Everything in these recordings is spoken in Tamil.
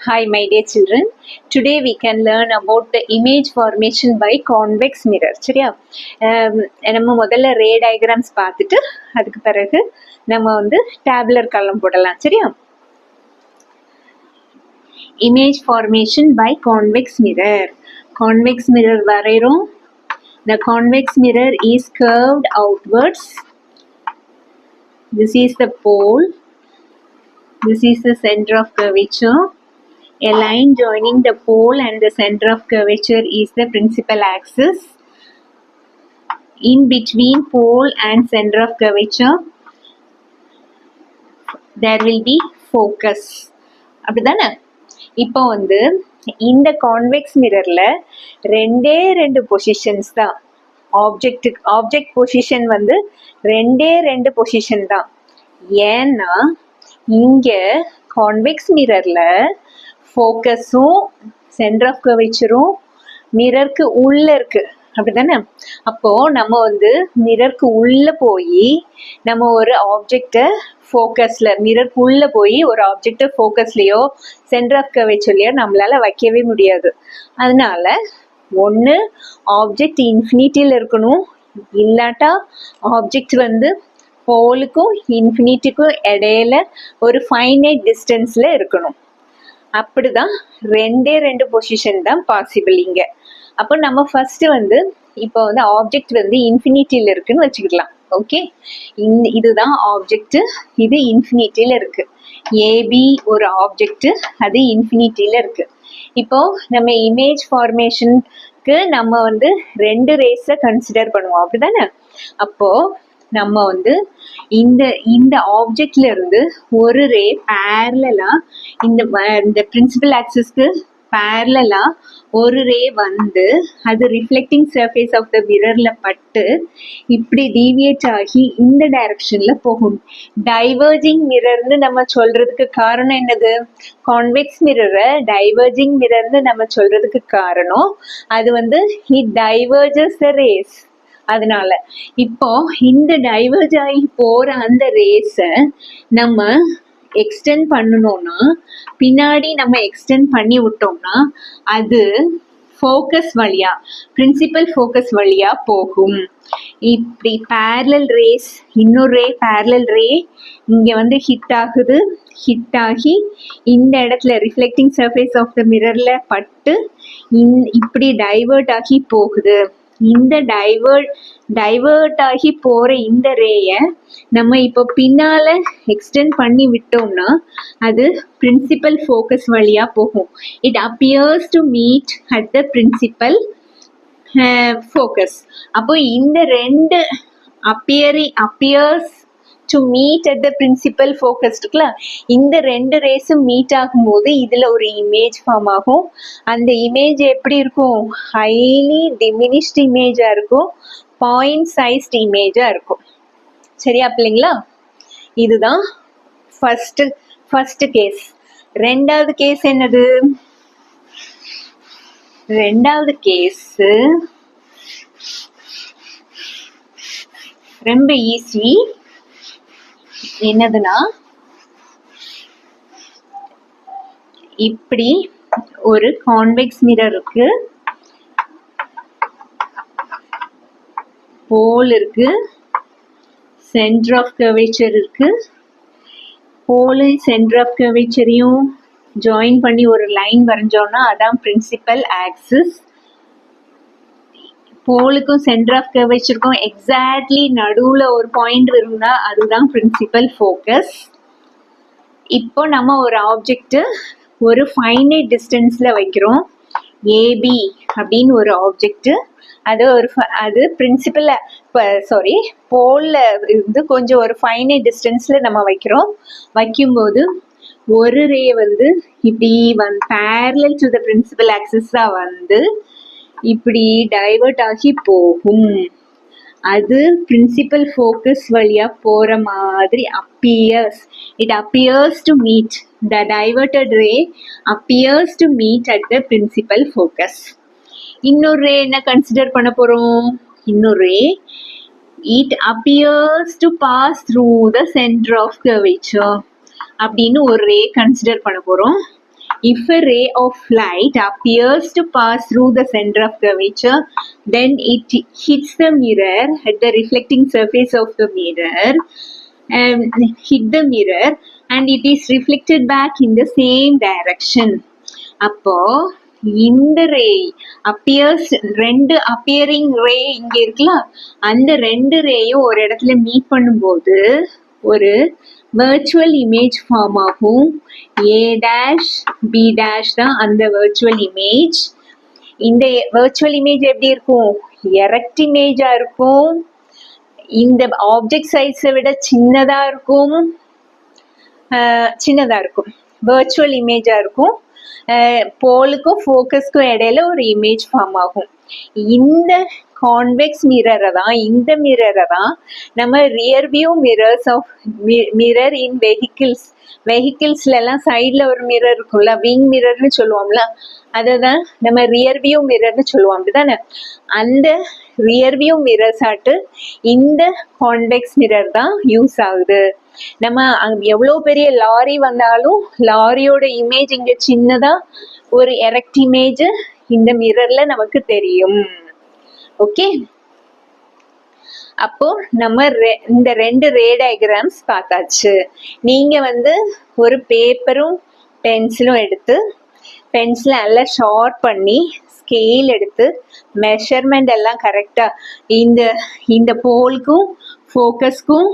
Hi my dear children, today we can learn about the image formation by convex mirror. சரியா? நம்ம முதல்ல ரே டயக்ராம்ஸ் பார்த்துட்டு அதுக்கு பிறகு நம்ம வந்து டேபுலர் காலம் போடலாம். சரியா? Image formation by convex mirror. Convex mirror வரைகிறோம். The convex mirror is curved outwards. This is the pole. This is the center of curvature. A line joining the pole and the center of curvature is the principal axis. In between pole and center of curvature, there will be focus. அப்படிதானே? இப்போ வந்து இந்த கான்வெக்ஸ் மிரர்ல ரெண்டு பொசிஷன்ஸ் தான். ஆப்ஜெக்ட் பொசிஷன் வந்து ரெண்டு பொசிஷன் தான். ஏன்னா இங்க கான்வெக்ஸ் மிரர்ல ஃபோக்கஸும் சென்டர் ஆஃப் கர்வேச்சரும் மிரருக்கு உள்ள இருக்கு. அப்படிதானே? அப்போ நம்ம வந்து மிரருக்கு உள்ள போய் நம்ம ஒரு ஆப்ஜெக்டை ஃபோக்கஸ்ல மிரருக்கு உள்ள போய் ஒரு ஆப்ஜெக்டை ஃபோக்கஸ்லயோ சென்டர் ஆஃப் கர்வேச்சர்லயோ நம்மளால வைக்கவே முடியாது. அதனால ஒன்று ஆப்ஜெக்ட் இன்ஃபினிட்டியில் இருக்கணும், இல்லாட்டா ஆப்ஜெக்ட் வந்து போலுக்கும் இன்ஃபினிட்டிக்கும் இடையில ஒரு ஃபைனைட் டிஸ்டன்ஸ்ல இருக்கணும். அப்படிதான் ரெண்டு பொசிஷன் தான் பாசிபிள் இங்க. அப்போ நம்ம ஃபர்ஸ்ட் வந்து இப்போ வந்து ஆப்ஜெக்ட் வந்து இன்ஃபினிட்டியில இருக்குன்னு வச்சுக்கலாம். ஓகே, இதுதான் ஆப்ஜெக்ட், இது இன்ஃபினிட்டியில இருக்கு. ஏபி ஒரு ஆப்ஜெக்ட், அது இன்ஃபினிட்டியில இருக்கு. இப்போ நம்ம இமேஜ் ஃபார்மேஷனுக்கு நம்ம வந்து ரெண்டு ரேஸை கன்சிடர் பண்ணுவோம். அப்படிதானே? அப்போ நம்ம வந்து இந்த ஆப்ஜெக்ட்ல இருந்து ஒரு ரே பேரலா இந்த பிரின்சிபல் ஆக்சிஸ்க்கு பேரலா ஒரு ரே வந்து அது ரிஃப்ளெக்டிங் சர்ஃபேஸ் ஆஃப் த மிரர்ல பட்டு இப்படி டீவியேட் ஆகி இந்த டைரக்ஷன்ல போகும். டைவர்ஜிங் மிரர்னு நம்ம சொல்றதுக்கு காரணம் என்னது? கான்வெக்ஸ் மிரரை டைவர்ஜிங் மிரர்னு நம்ம சொல்றதுக்கு காரணம் அது வந்து இட் டைவர்ஜஸ் த ரேஸ். அதனால இப்போ இந்த டைவர்ஜ் ஆகி போற அந்த ரேஸை நம்ம எக்ஸ்டெண்ட் பண்ணணும்னா பின்னாடி நம்ம எக்ஸ்டெண்ட் பண்ணி விட்டோம்னா அது ஃபோக்கஸ் வழியா பிரின்சிபல் ஃபோக்கஸ் வழியா போகும். இப்படி பேரலல் ரேஸ் இன்னொரு ரே பேரலல் ரே இங்க வந்து ஹிட் ஆகுது, ஹிட் ஆகி இந்த இடத்துல ரிஃப்ளெக்டிங் சர்ஃபேஸ் ஆஃப் த மிரர்ல பட்டு இப்படி டைவர்ட் ஆகி போகுது. இந்த டைவர்ட் ஆகி போற இந்த ரேய நம்ம இப்போ பின்னால எக்ஸ்டெண்ட் பண்ணி விட்டோம்னா அது பிரின்சிபல் ஃபோக்கஸ் வழியா போகும். It appears to meet at the principal focus. அப்போ இந்த ரெண்டு appears to meet at the principal focus இருக்குல்ல, இந்த ரெண்டு ரேஸும் மீட் ஆகும்போது இதுல ஒரு இமேஜ் ஃபார்ம் ஆகும். அந்த இமேஜ் எப்படி இருக்கும்? ஹைலி டிமினிஷ்ட் இமேஜா இருக்கும், பாயிண்ட் சைஸ்ட் இமேஜா இருக்கும். சரியா பிள்ளைங்களா? இதுதான் ஃபர்ஸ்ட் கேஸ். ரெண்டாவது கேஸ் என்னது? ரெண்டாவது கேஸ் ரொம்ப ஈஸி. என்னதுன்னா இப்படி ஒரு கான்வெக்ஸ் மிரர் இருக்கு, போல் இருக்கு, சென்டர் ஆஃப் கர்வேச்சர் இருக்கு. போல் சென்டர் ஆஃப் கர்வேச்சரையும் ஜாயின் பண்ணி ஒரு லைன் வரைஞ்சோம்னா அதான் பிரின்சிபல் ஆக்சிஸ். போலுக்கும் சென்டர் ஆஃப் கர்வேச்சருக்கும் எக்ஸாக்ட்லி நடுவுல ஒரு பாயிண்ட் இருந்தா அதுதான் பிரின்சிபல் ஃபோக்கஸ். இப்போ நம்ம ஒரு ஆப்ஜெக்ட் ஒரு ஃபைனைட் டிஸ்டன்ஸ்ல வைக்கிறோம். ஏபி அப்படின்னு ஒரு ஆப்ஜெக்ட், அது பிரின்சிபல் போல்ல இருந்து கொஞ்சம் ஒரு ஃபைனைட் டிஸ்டன்ஸ்ல நம்ம வைக்கிறோம். வைக்கும்போது ஒரு ரே வந்து இப்படி பேரலல் டு த பிரின்சிபல் ஆக்சிஸா வந்து இப்படி டைவர்ட் ஆகி போகும். அது பிரின்சிபல் ஃபோக்கஸ் வழியா போற மாதிரி it appears to meet the diverted ray appears to meet at the principal focus. இன்னொரு ரே என்ன கன்சிடர் பண்ண போறோம்? இன்னொரு ரே it appears to pass through the center of curvature அப்படின்னு ஒரு ரே கன்சிடர் பண்ண போறோம். If a ray of light appears to pass through the center of curvature, then it hits the mirror at the reflecting surface of the mirror and hit the mirror and it is reflected back in the same direction. அப்போ இந்த ரே அப்பியர்ஸ் ரெண்டு அப்பியரிங் ரே இங்க இருக்கலாம், அந்த ரெண்டு ரேயும் ஒரு இடத்துல மீட் பண்ணும்போது ஒரு virtual image ஃபார்ம் ஆகும். A dash B dash தான் அந்த virtual image. இந்த virtual image எப்படி இருக்கும்? எரெக்ட் இமேஜா இருக்கும். இந்த ஆப்ஜெக்ட் சைஸை விட சின்னதா இருக்கும். virtual இமேஜா இருக்கும். போலுக்கும் ஃபோக்கஸ்க்கும் இடையில ஒரு இமேஜ் ஃபார்ம் ஆகும். இந்த கான்வெக்ஸ் மிரரை தான் நம்ம rear view mirrors of mirror in வெஹிக்கிள்ஸ்ல எல்லாம் சைட்ல ஒரு மிரர் இருக்கும்ல, விங் மிரர்னு சொல்லுவோம்ல, அதை தான் நம்ம ரியர் வியூ மிரர்னு சொல்லுவோம். அப்படிதானே? அந்த ரியர் வியூ மிரர்ஸ் ஆட்டு இந்த கான்வெக்ஸ் மிரர் தான் யூஸ் ஆகுது. நம்ம எவ்வளோ பெரிய லாரி வந்தாலும் லாரியோட இமேஜ் இங்க சின்னதா ஒரு எரெக்ட் இமேஜ் இந்த மிரர்ல நமக்கு தெரியும். ஓகே, அப்போ நம்ம இந்த ரெண்டு ரே டயக்ராம்ஸ் பார்த்தாச்சு. நீங்க ஒரு பேப்பரும் பென்சிலும் எடுத்து பென்சிலை நல்லா ஷார்ப் பண்ணி ஸ்கேல் எடுத்து மெஷர்மெண்ட் எல்லாம் கரெக்டா இந்த போலுக்கும் ஃபோக்கஸ்க்கும்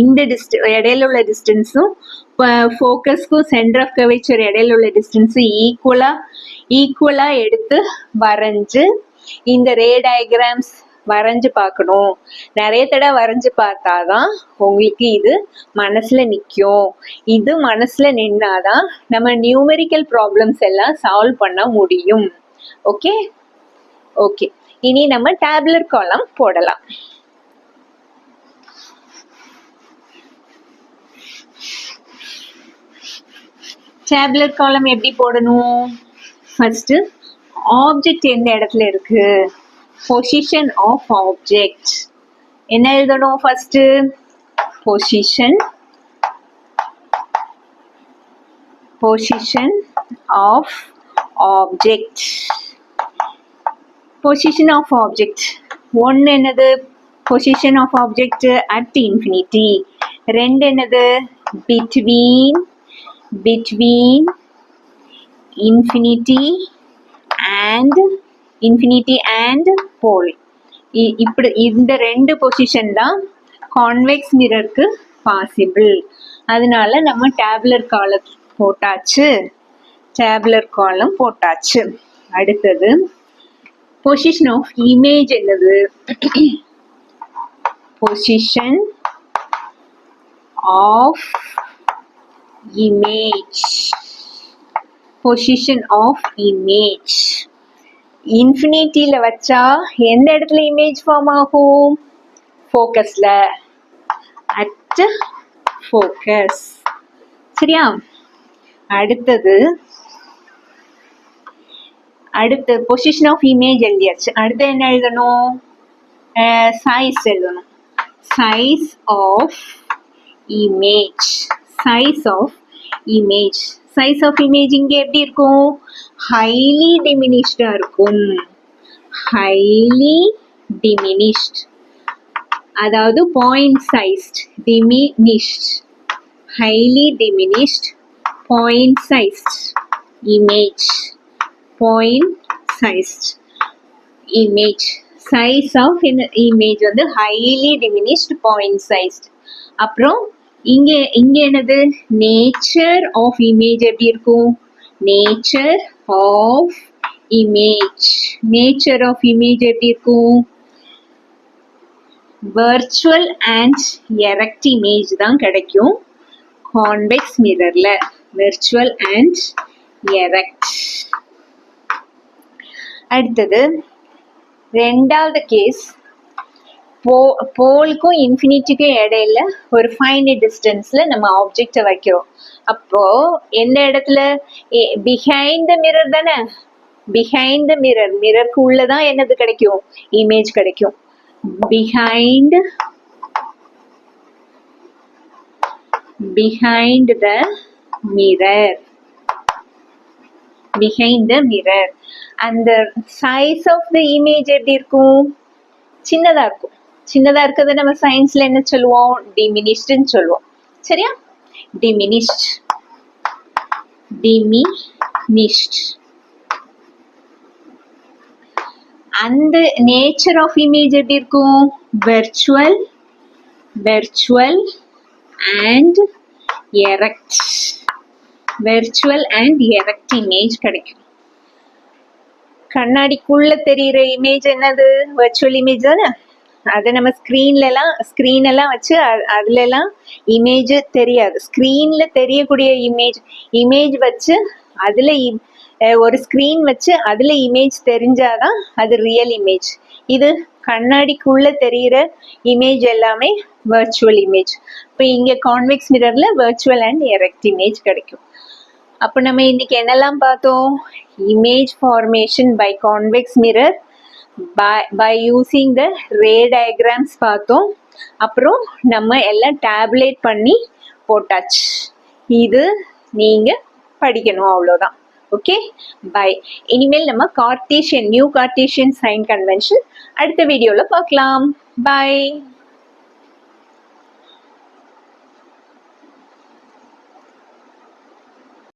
இந்த இடையில உள்ள டிஸ்டன்ஸும் ஃபோக்கஸ்க்கும் சென்டர் ஆஃப் கர்வேச்சர் இடையில உள்ள டிஸ்டன்ஸும் ஈக்குவலா எடுத்து வரைஞ்சு இந்த ரே டயக்ராம்ஸ் வரைஞ்சு பார்க்கணும். நிறைய தடவை வரைஞ்சு பார்த்தாதான் உங்களுக்கு இது மனசுல நிற்கும். இது மனசுல நின்னாதான் நம்ம நியூமெரிக்கல் ப்ராப்ளம்ஸ் எல்லாம் சால்வ் பண்ண முடியும். ஓகே ஓகே, இனி நம்ம டேபுலர் காலம் போடலாம். டேபுலர் காலம் எப்படி போடணும்? ஃபர்ஸ்ட் ஆப்ஜெக்ட் எந்த இடத்துல இருக்கு, பொசிஷன் ஆஃப் ஆப்ஜெக்ட் என்ன எழுதணும்? First position of object. Position of object ஒன்று என்னது? Position of object at infinity. ரெண்டு என்னது? Between infinity and pole. இப்படி இந்த ரெண்டு பொசிஷன் தான் கான்வெக்ஸ் மிரருக்கு பாசிபிள். அதனால நம்ம டேபுலர் காலம் போட்டாச்சு. அடுத்தது பொசிஷன் ஆஃப் இமேஜ் என்னது? பொசிஷன் ஆஃப் இமேஜ் இன்ஃபினிட்டியில வச்சா எந்த இடத்துல இமேஜ் ஃபார்ம் ஆகும்? ஃபோக்கஸ்ல, அட் ஃபோக்கஸ். சரியா? அடுத்து பொசிஷன் ஆஃப் இமேஜ் எழுதியாச்சு. அடுத்து என்ன எழுதணும்? சைஸ் எழுதணும். சைஸ் ஆஃப் இமேஜ் இங்க எப்படி இருக்கும்? ஹைலி டிமினிஷ்டா இருக்கும். அதாவது point sized, highly diminished point sized image. Size of image highly diminished point sized. அப்புறம் இங்க என்னது? நேச்சர் ஆஃப் இமேஜ் எப்படி இருக்கும்? நேச்சர் ஆஃப் இமேஜ் எப்படி இருக்கும்? வர்ச்சுவல் அண்ட் எரெக்ட் இமேஜ் தான் கிடைக்கும் கான்வெக்ஸ் மிரர்ல. Virtual and erect. அடுத்தது ரெண்டாவது கேஸ், போலுக்கும் இன்ஃபினிட்டிக்கும் இடையில ஒரு ஃபைனைட் டிஸ்டன்ஸ்ல நம்ம ஆப்ஜெக்டை வைக்கிறோம். அப்போ எந்த இடத்துல? பிஹைண்ட் த மிரர் தானே. பிஹைண்ட் த மிரருக்கு உள்ளதான் என்னது கிடைக்கும்? இமேஜ் கிடைக்கும். Behind the mirror behind the mirror. அந்த size of the image எப்படி இருக்கும்? சின்னதா இருக்கும். சின்னதா இருக்கிறத நம்ம சயின்ஸ்ல என்ன சொல்லுவோம்? diminished சொல்லுவோம். சரியா? diminished. அந்த நேச்சர் ஆஃப் இமேஜ் எப்படி இருக்கும்? virtual and erect. virtual and erect image கிடைக்கும். கண்ணாடிக்குள்ள தெரியுற இமேஜ் என்னது? virtual image தானே. அதை நம்ம ஸ்க்ரீன் எல்லாம் வச்சு அதுல எல்லாம் இமேஜ் தெரியாது. ஸ்க்ரீன்ல தெரியக்கூடிய இமேஜ் வச்சு அதுல ஒரு ஸ்க்ரீன் வச்சு அதுல இமேஜ் தெரிஞ்சாதான் அது ரியல் இமேஜ். இது கண்ணாடிக்குள்ள தெரியுற இமேஜ் எல்லாமே வர்ச்சுவல் இமேஜ். இப்போ இங்க கான்வெக்ஸ் மிரர்ல வர்ச்சுவல் அண்ட் எரெக்ட் இமேஜ் கிடைக்கும். அப்போ நம்ம இன்னைக்கு என்னெல்லாம் பார்த்தோம்? Image formation by convex mirror by using the ray diagrams பார்த்தோம். அப்புறம் நம்ம எல்லாம் டேப்லேட் பண்ணி போட்டாச்சு. இது நீங்க படிக்கணும், அவ்வளோதான். Okay, bye. இனிமேல் நம்ம நியூ கார்ட்டீசியன் சைன் கன்வென்ஷன் அடுத்த வீடியோல பார்க்கலாம். பை.